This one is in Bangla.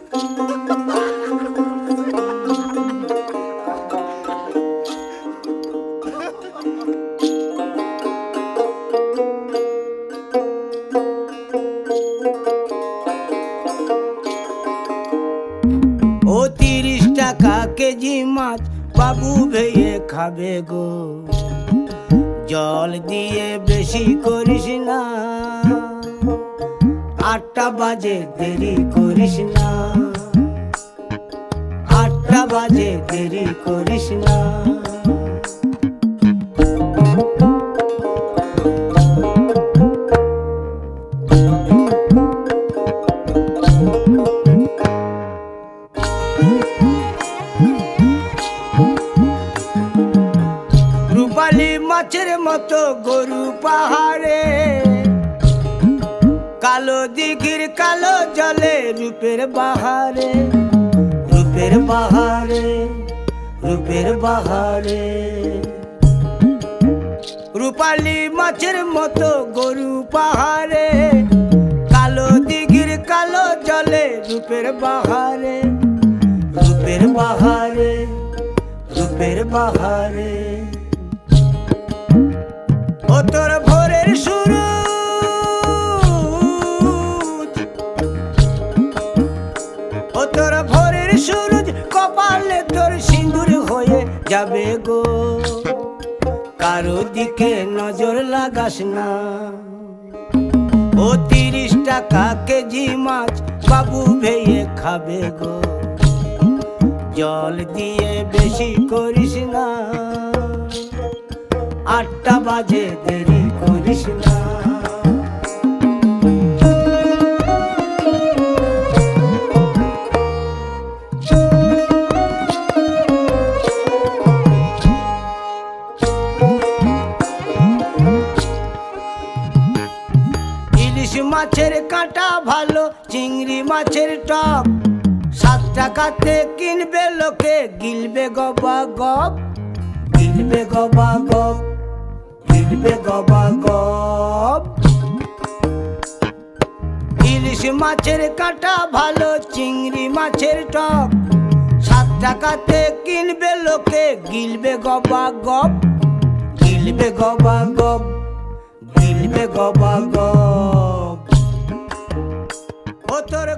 ও 30 টাকা কেজি মাছ বাবু ভেয়ে খাবে গো, জল দিয়ে বেশি করিস না, 8টা বাজে দেরি করিস না, 8টা বাজে দেরি করিস না। রূপালী মাছের মতো গরু পাহাড়ে, কালো দিঘির কালো জলে রূপের বাহারে, রূপের বাহারে, রূপের বাহারে। রূপালী মাছের মতো গরু পাহাড়ে, কালো দিঘির কালো জলে রূপের বাহারে, রূপের বাহারে, রূপের বাহারে। ও তোর ভোরের সুরুজ, ও তোর ভোরের সুরুজ, কপালে তোর সিঁদুর হয়ে যাবে গো, কারো দিকে নজর লাগাস না। ও 30 টাকা কেজি মাছ বাবু ভেয়ে খাবে গো, জল দিয়ে বেশি করিস না, 8টা বাজে দেরি করিস না। ইলিশ মাছের কাঁটা ভালো, চিংড়ি মাছের টক, 7 টাকাতে কিনবে লোকে, গিলবে গবা গপ, গিলবে গবা গপ, গিলবে গবা গপ। ইলিশ মাছের কাঁটা ভালো, চিংড়ি মাছের টক, 7 টাকাতে কিনবে লোকে, গিলবে গবা গপ, গিলবে গবা গপ, গিলবে গবা গপ। ও তোর